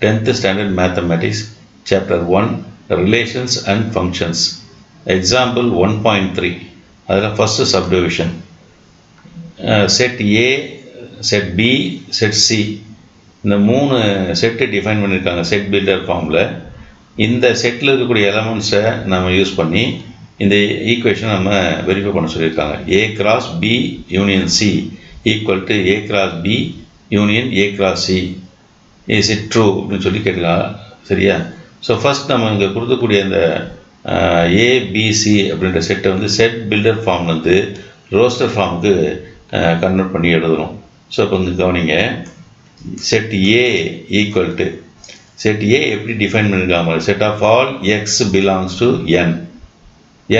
10th Standard Mathematics, Chapter 1, Relations and Functions. Example 1.3. அதில் first subdivision. Set A, Set B, Set C. இந்த 3 set define பண்ணியிருக்காங்க set builder ஃபார்மில். இந்த settle இருக்கக்கூடிய எலமெண்ட்ஸை நம்ம யூஸ் பண்ணி இந்த ஈக்குவேஷனை நம்ம வெரிஃபை பண்ண சொல்லியிருக்காங்க. A cross B union C equal to A cross B union A cross C. Is it true அப்படின்னு சொல்லி கேட்கலாம். சரியா? ஸோ ஃபஸ்ட் நம்ம இங்கே கொடுக்கக்கூடிய இந்த ஏபிசி அப்படின்ற செட்டை வந்து செட் பில்டர் ஃபார்ம் வந்து ரோஸ்டர் ஃபார்முக்கு கன்வெர்ட் பண்ணி எழுதணும். ஸோ இப்போ இங்கே கவனிங்க, set A equal to set A எப்படி டிஃபைன் பண்ணியிருக்காங்க, set of all x belongs to N.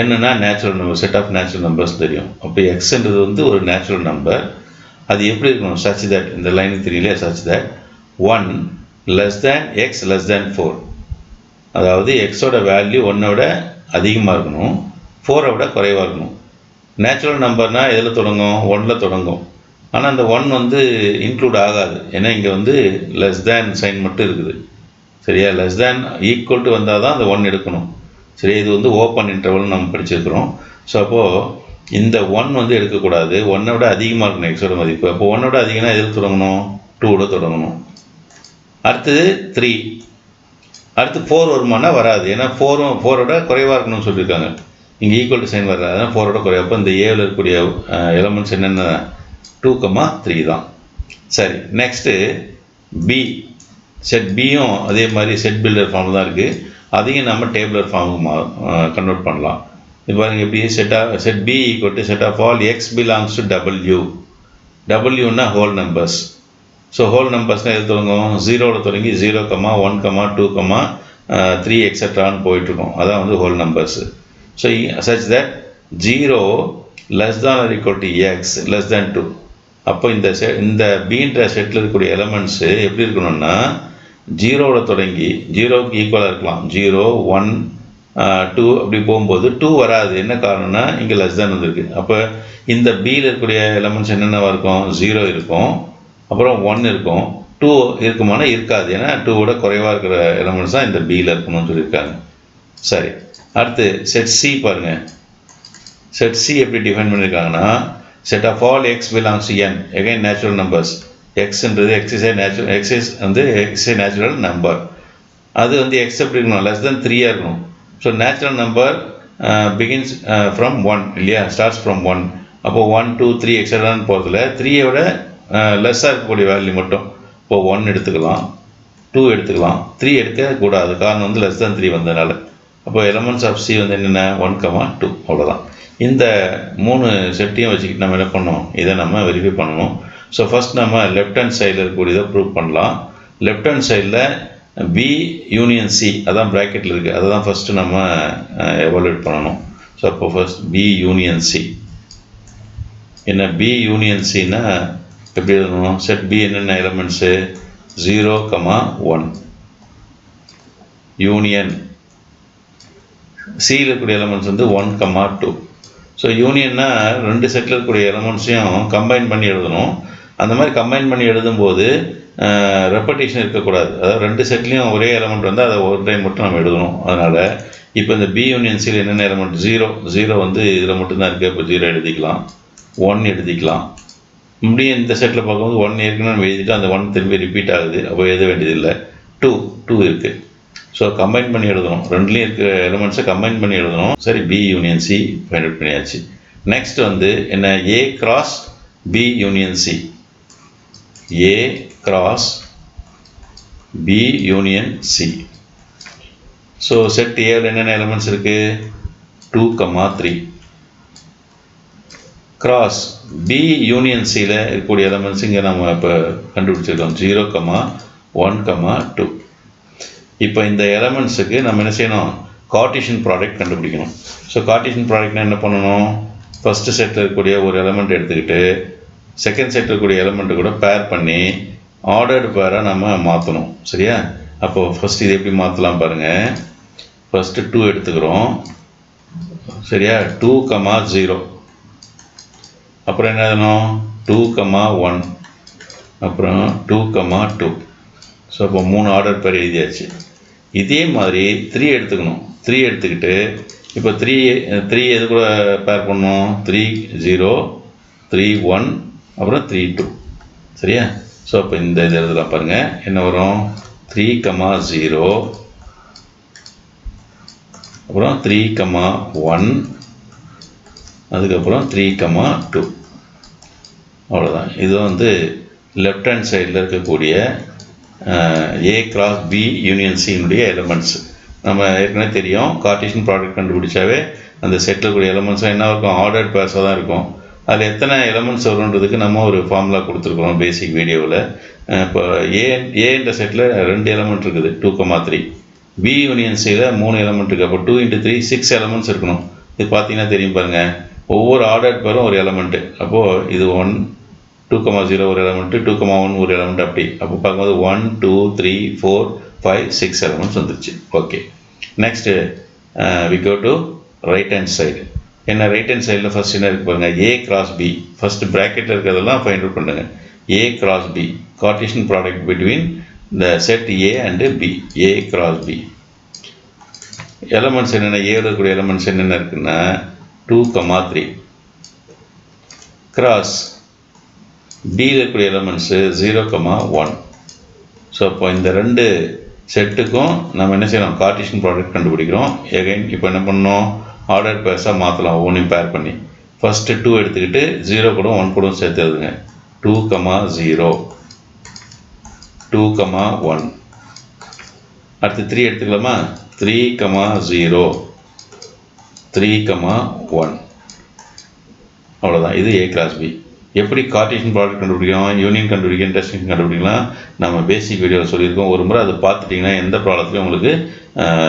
என்னன்னா natural number, set of natural numbers தெரியும். அப்போ எக்ஸ்ன்றது வந்து ஒரு நேச்சுரல் நம்பர். அது எப்படி இருக்கணும், சச் தட், இந்த லைனுக்கு தெரியலையா, such that 1 less than x less than 4. அதாவது எக்ஸோட வேல்யூ 1 விட அதிகமாக இருக்கணும், 4 விட குறைவாக இருக்கணும். நேச்சுரல் நம்பர்னால் எதில் தொடங்கும், 1ல் தொடங்கும். ஆனால் அந்த 1 வந்து இன்க்ளூட் ஆகாது, ஏன்னா இங்கே வந்து லெஸ் தேன் சைன் மட்டும் இருக்குது. சரியா? லெஸ் தேன் ஈக்குவல் டு வந்தால் தான் அந்த 1 எடுக்கணும். சரி, இது வந்து ஓப்பன் இன்டர்வல்னு நம்ம படிச்சிருக்கிறோம். ஸோ அப்போது இந்த 1 வந்து எடுக்கக்கூடாது, 1 விட அதிகமாக இருக்கணும் எக்ஸோட மதிப்பு. அப்போ 1 விட அதிகம்னா எதில் தொடங்கணும், 2 தொடங்கணும். அடுத்தது 3, அடுத்து 4 வருமானா வராது, ஏன்னா 4 விட குறைவாக இருக்கணும்னு சொல்லியிருக்காங்க. இங்கே ஈக்குவல் டு சைன் வராது, அதனால் 4 விட குறைவா. அப்போ இந்த ஏவில் இருக்கக்கூடிய எலமெண்ட்ஸ் என்னென்ன, 2, 3 தான். சரி, நெக்ஸ்ட்டு பி, செட் பியும் அதே மாதிரி செட் பில்டர் ஃபார்ம் தான் இருக்குது. அதையும் நம்ம டேபிளர் ஃபார்முக்கு கன்வெர்ட் பண்ணலாம். இப்போ பாருங்கள் எப்படி, set B equal to set of all x belongs to W. டபிள்யூன்னா ஹோல் நம்பர்ஸ். ஸோ ஹோல் நம்பர்ஸ்னால் எது தொடங்கும், 0வில் தொடங்கி 0, 1, 2, 3 எக்ஸட்ரான்னு போயிட்டுருக்கோம். அதான் வந்து whole numbers. So such that 0 less than or equal to x less than 2. அப்போ இந்த பீன்ற செட்டில் இருக்கக்கூடிய எலமெண்ட்ஸு எப்படி இருக்கணும்னா 0வில் தொடங்கி 0க்கு ஈக்குவலாக இருக்கலாம், 0, 1, 2 அப்படி போகும்போது 2 வராது. என்ன காரணம்னா இங்கே லெஸ் தேன் வந்துருக்கு. அப்போ இந்த பியில் இருக்கக்கூடிய எலமெண்ட்ஸ் என்னென்னவா இருக்கும், 0 இருக்கும், அப்புறம் 1 இருக்கும், 2 இருக்குமானா இருக்காது, ஏன்னா 2 விட குறைவாக இருக்கிற எலமெண்ட்ஸ் தான் இந்த பியில் இருக்கணும்னு சொல்லியிருக்காங்க. சரி, அடுத்து செட் சி பாருங்கள். செட் சி எப்படி டிஃபைன் பண்ணியிருக்காங்கன்னா set of all x belongs to N, again natural numbers. எக்ஸ்ன்றது எக்ஸே நேச்சுரல் நம்பர். அது வந்து எக்ஸ் எப்படி இருக்கணும், லெஸ் தென் 3 இருக்கணும். So natural number begins from 1 இல்லையா, ஸ்டார்ட்ஸ் ஃப்ரம் 1. அப்போது 1, 2, 3 எக்ஸட்ரான்னு போகிறதுல 3 விட லெஸ்ஸாக இருக்கக்கூடிய வேல்யூ மட்டும். இப்போது 1 எடுத்துக்கலாம், 2 எடுத்துக்கலாம், 3 எடுக்கக்கூடாது, காரணம் வந்து லெஸ் தேன் 3 வந்ததுனால. அப்போ எலமெண்ட்ஸ் ஆஃப் சி வந்து என்னென்ன, 1, 2 அவ்வளோதான். இந்த 3 செட்டையும் வச்சுக்கிட்டு நம்ம என்ன பண்ணணும், இதை நம்ம வெரிஃபை பண்ணணும். ஸோ ஃபஸ்ட் நம்ம லெஃப்ட் ஹேண்ட் சைடில் இருக்கக்கூடியதை ப்ரூவ் பண்ணலாம். லெஃப்ட் ஹேண்ட் சைடில் பி யூனியன் சி, அதான் ப்ராக்கெட்டில் இருக்குது, அதை தான் ஃபஸ்ட்டு நம்ம எவாலுவேட் பண்ணணும். ஸோ அப்போ ஃபஸ்ட் பி யூனியன் சி என்ன, பி யூனியன் சின்னா எப்படி எழுதணும், செட் பி என்னென்ன எலமெண்ட்ஸு, 0, 1 யூனியன் சியில் இருக்கக்கூடிய எலமெண்ட்ஸ் வந்து 1, 2. ஸோ யூனியன்னா 2 செட்டில் இருக்கக்கூடிய எலமெண்ட்ஸையும் கம்பைன் பண்ணி எழுதணும். அந்த மாதிரி கம்பைன் பண்ணி எழுதும்போது ரெப்படேஷன் இருக்கக்கூடாது. அதாவது 2 செட்லேயும் ஒரே எலமெண்ட் வந்து அதை ஒரு டைம் மட்டும் நம்ம எழுதணும். அதனால் இப்போ இந்த பி யூனியன் சியில் என்னென்ன எலமெண்ட், 0 வந்து இதில் மட்டும்தான் இருக்குது. இப்போ 0 எழுதிக்கலாம், 1 எழுதிக்கலாம். இப்படியும் இந்த செட்டில் பார்க்கும்போது 1 ஏற்கனவே நம்ம எழுதிட்டு அந்த 1 திரும்பி ரிப்பீட் ஆகுது, அப்போ எழுத வேண்டியதில்லை. 2 இருக்குது. ஸோ கம்பைன் பண்ணி எழுதணும், ரெண்டுலேயும் இருக்கிற எலிமெண்ட்ஸை கம்பைன் பண்ணி எழுதணும். சரி, B union C find out பண்ணியாச்சு. நெக்ஸ்ட் வந்து என்ன, A cross B union C. A cross B union C. So set ஏவில் என்னென்ன எலிமெண்ட்ஸ் இருக்குது, 2, 3. கிராஸ் பி யூனியன் சியில் இருக்கக்கூடிய எலிமெண்ட்ஸ் இங்கே நம்ம இப்போ கண்டுபிடிச்சிருக்கோம், 0, 1, 2. இப்போ இந்த எலமெண்ட்ஸுக்கு நம்ம என்ன செய்யணும், கார்ட்டீசியன் ப்ராடக்ட் கண்டுபிடிக்கணும். ஸோ கார்ட்டீசியன் ப்ராடக்ட்னா என்ன பண்ணணும், ஃபஸ்ட்டு செட்டில் இருக்கக்கூடிய ஒரு எலமெண்ட் எடுத்துக்கிட்டு செகண்ட் செட்டில் இருக்கக்கூடிய எலமெண்ட்டு கூட பேர் பண்ணி ஆர்டர்டு பேராக நம்ம மாற்றணும். சரியா? அப்போது ஃபஸ்ட் இது எப்படி மாற்றலாம் பாருங்கள். ஃபஸ்ட்டு 2 எடுத்துக்கிறோம். சரியா? 2, 0. அப்புறம் என்ன எழுதணும், 2, 1. அப்புறம் 2, 2. ஸோ இப்போ 3 ஆர்டர் பேர் எழுதியாச்சு. இதே மாதிரி 3 எடுத்துக்கணும். 3 எடுத்துக்கிட்டு இப்போ 3 எது கூட பேர் பண்ணணும்? 3 0 3 1 அப்புறம் 3 2. சரியா? ஸோ அப்போ இந்த இது எழுதலாம் பாருங்கள். என்ன வரும்? 3, 0 அப்புறம் 3, 1 அதுக்கப்புறம் 3, 2. அவ்வளோதான். இது வந்து லெஃப்ட் ஹேண்ட் சைடில் இருக்கக்கூடிய A கிராஸ் B யூனியன் சியினுடைய எலமெண்ட்ஸ். நம்ம ஏற்கனவே தெரியும், கார்ட்டீசியன் ப்ராடக்ட் கண்டுபிடிச்சாவே அந்த செட்டில் இருக்கக்கூடிய எலமெண்ட்ஸும் என்ன இருக்கும்? ஆர்டர்ட் பேர்ஸாக தான் இருக்கும். அதில் எத்தனை எலமெண்ட்ஸ் வரும்ன்றதுக்கு நம்ம ஒரு ஃபார்முலா கொடுத்துருக்குறோம் பேசிக் வீடியோவில். இப்போ ஏன்ற செட்டில் 2 எலமெண்ட் இருக்குது, 2, 3. B யூனியன் சியில் 3 எலமெண்ட் இருக்குது. அப்போ 2 × 3 6 எலமெண்ட்ஸ் இருக்கணும். இது பார்த்தீங்கன்னா தெரியும் பாருங்கள், ஒவ்வொரு ஆர்டர்ட் பேரும் ஒரு எலமெண்ட்டு. அப்போது இது 1 2, 0 ஒரு எலமெண்ட்டு, 2, 1 ஒரு எலமெண்ட். அப்படி அப்போ பார்க்கும்போது 1 2 3 4 5 6 எலமெண்ட்ஸ் வந்துருச்சு. Okay, next we go to right hand side. என்ன ரைட் ஹேண்ட் சைடில் ஃபஸ்ட் என்ன இருக்குது பாருங்கள்? A cross B. ஃபஸ்ட்டு ப்ராக்கெட்டில் இருக்கிறதெல்லாம் ஃபைண்ட் அவுட் பண்ணுங்க. A cross B, Cartesian product between the set A and B. A cross B. Elements என்னென்ன? ஏவில் இருக்கக்கூடிய எலமெண்ட்ஸ் என்னென்ன இருக்குன்னா 2, 3 கிராஸ் Bயில் இருக்கக்கூடிய எலமெண்ட்ஸு 0, 1. ஸோ அப்போ இந்த 2 செட்டுக்கும் நம்ம என்ன செய்யணும்? கார்ட்டீசியன் ப்ராடக்ட் கண்டுபிடிக்கிறோம். எகைன் இப்போ என்ன பண்ணணும்? ஆர்டர் பேர்ஸாக மாற்றலாம், ஒவ்வொன்றையும் பேர் பண்ணி. ஃபஸ்ட்டு 2 எடுத்துக்கிட்டு 0 கூட 1 கூட சேர்த்து எழுதுங்க. 2, 0 2, 1. அடுத்து 3 எடுத்துக்கலாமா? 3, 0 3, 1. அவ்வளோதான். இது A கிராஸ் B. எப்படி கார்ட்டீசியன் ப்ராடக்ட் கண்டுபிடிக்கலாம், யூனியன் கண்டுபிடிக்கலாம், இன்டர்செக்ஷன் கண்டுபிடிக்கலாம் நம்ம பேசிக் வீடியோவில் சொல்லியிருக்கோம். ஒரு முறை அதை பார்த்துட்டிங்கன்னா எந்த ப்ராப்ளத்துலையும் உங்களுக்கு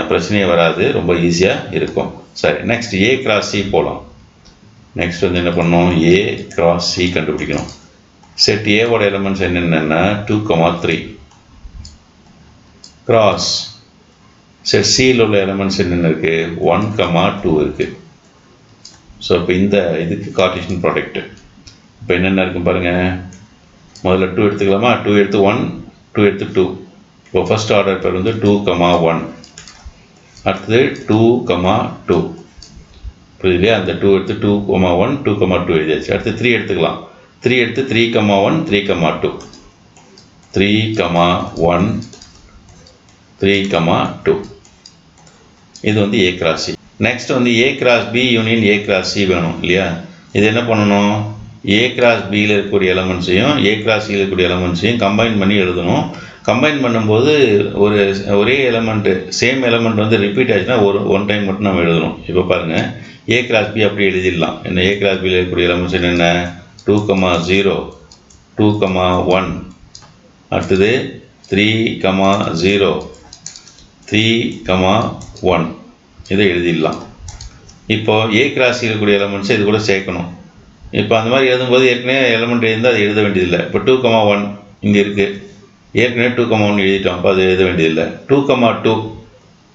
பிரச்சனையே வராது, ரொம்ப ஈஸியாக இருக்கும். சரி, நெக்ஸ்ட் A கிராஸ் C போகலாம். நெக்ஸ்ட் வந்து என்ன பண்ணணும்? A கிராஸ் C கண்டுபிடிக்கணும். செட் ஏவோட எலமெண்ட்ஸ் என்னென்னா 2, 3 கிராஸ் செட் சியில் உள்ள எலமெண்ட்ஸ் என்னென்ன இருக்குது? 1, 2 இருக்குது. ஸோ இப்போ இந்த இதுக்கு கார்ட்டீசியன் ப்ராடக்ட்டு இப்போ என்னென்ன இருக்கும் பாருங்கள். முதல்ல 2 எடுத்துக்கலாமா? 2 எடுத்து 1, 2 எடுத்து 2. இப்போ ஃபஸ்ட் ஆர்டர் பேர் வந்து 2, 1. அடுத்தது 2, 2. புரியுது? அந்த 2 எடுத்து 2, 1 2, 2 எழுதியாச்சு. அடுத்து 3 எடுத்துக்கலாம். 3 எடுத்து 3, 1 3, 2. 3, 1 3, 2. இது வந்து A கிராஸ் C. நெக்ஸ்ட் வந்து A cross B union A cross C வேணும் இல்லையா? இது என்ன பண்ணணும்? A கிராஸ் Bயில் இருக்கக்கூடிய எலமெண்ட்ஸையும் A கிராஸ் Cயில் இருக்கக்கூடிய எலமெண்ட்ஸையும் கம்பைன் பண்ணி எழுதணும். கம்பைன் பண்ணும்போது ஒரே எலமெண்ட்டு சேம் எலமெண்ட் வந்து ரிப்பீட் ஆச்சுன்னா ஒன் டைம் மட்டும் நம்ம எழுதணும். இப்போ பாருங்கள், A கிராஸ் B அப்படி எழுதிடலாம். என்ன A கிராஸ் Bயில் இருக்கக்கூடிய எலமெண்ட்ஸ் என்னென்ன? 2, 0 2, 1. அடுத்தது 3, 0 3, 1. இதை எழுதிடலாம். இப்போது A கிராஸ் இருக்கக்கூடிய எலமெண்ட்ஸை இது கூட சேர்க்கணும். இப்போ அந்த மாதிரி எழுதும்போது ஏற்கனவே எலமெண்ட் எழுந்தால் அது எழுத வேண்டியதில்லை. இப்போ 2, 1 இங்கே இருக்குது. ஏற்கனவே 2, 1 எழுதிட்டோம். அப்போ அது எழுத வேண்டியதில்லை. 2, 2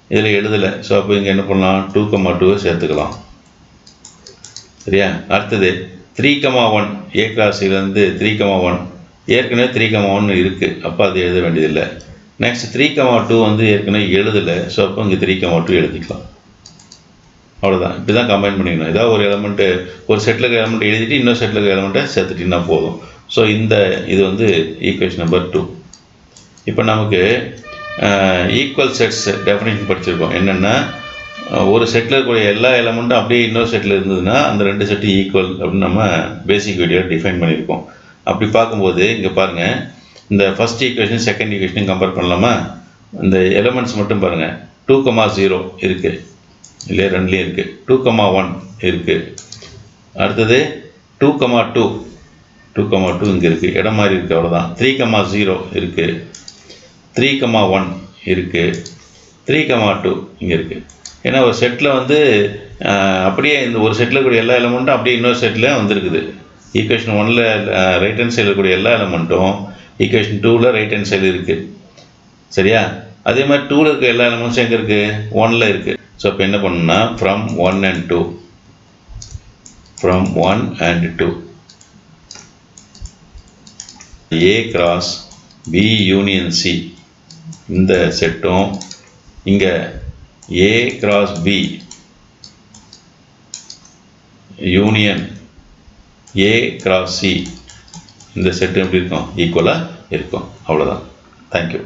இதில் எழுதலை. ஸோ அப்போ இங்கே என்ன பண்ணலாம்? 2, 2 சேர்த்துக்கலாம். சரியா? அடுத்தது 3, 1 A கிராஸ் Cலேருந்து 3, 1 ஏற்கனவே 3, 1 இருக்குது. அப்போ அது எழுத வேண்டியதில்லை. நெக்ஸ்ட் 3, 2 வந்து ஏற்கனவே எழுதலை. ஸோ அப்போ இங்கே 3, 2 எழுதிக்கலாம். அவ்வளோதான். இப்படி தான் கம்பைன் பண்ணிக்கணும். ஏதாவது ஒரு எலமெண்ட்டு, ஒரு செட்டில் இருக்கிற எலமெண்ட் எழுதிட்டு இன்னொரு செட்டில் இருக்கிற எலமெண்ட்டை சேர்த்துட்டிங்கன்னா போதும். ஸோ இது வந்து ஈக்குவேஷன் நம்பர் 2. இப்போ நமக்கு ஈக்குவல் செட்ஸ் டெஃபினேஷன் படிச்சிருக்கோம். என்னென்னா, ஒரு செட்டில் இருக்கக்கூடிய எல்லா எலமெண்ட்டும் அப்படியே இன்னொரு செட்டில் இருந்ததுன்னா அந்த 2 செட்டு ஈக்குவல் அப்படின்னு நம்ம பேசிக் வீடியோ டிஃபைன் பண்ணியிருக்கோம். அப்படி பார்க்கும்போது இங்கே பாருங்கள், இந்த ஃபஸ்ட் ஈக்குவேஷன் செகண்ட் ஈக்குவேஷனையும் கம்பேர் பண்ணலாமா? இந்த எலமெண்ட்ஸ் மட்டும் பாருங்கள். 2, 0 இருக்குது இல்லையா? ரெண்டுலேயும் இருக்குது. 2, 1 இருக்குது. அடுத்தது 2, 2 2, இங்கே இருக்குது. இடம் மாதிரி இருக்குது. அவ்வளோதான். 3, 0 இருக்குது. 3, 1 இருக்குது. 3, 2 இங்கே இருக்குது. ஏன்னா ஒரு செட்டில் வந்து அப்படியே இந்த ஒரு செட்டில் இருக்கக்கூடிய எல்லா எலமெண்ட்டும் அப்படியே இன்னொரு செட்டில் வந்துருக்குது. ஈக்குவேஷன் 1ல் ரைட் ஹேண்ட் சைடில் இருக்கக்கூடிய எல்லா எலமெண்ட்டும் ஈக்குவேஷன் 2ல் ரைட் ஹேண்ட் சைடில் இருக்குது. சரியா? அதே மாதிரி 2ல் இருக்க எல்லா எலமெண்ட்ஸும் எங்கே இருக்குது? 1ல் இருக்குது. ஸோ இப்போ என்ன பண்ணணும்னா, from 1 and 2 A cross B union C இந்த செட்டும் இங்கே A cross B union A cross C இந்த செட்டு எப்படி இருக்கும், ஈக்குவலாக இருக்கும். அவ்வளோதான். தேங்க்யூ.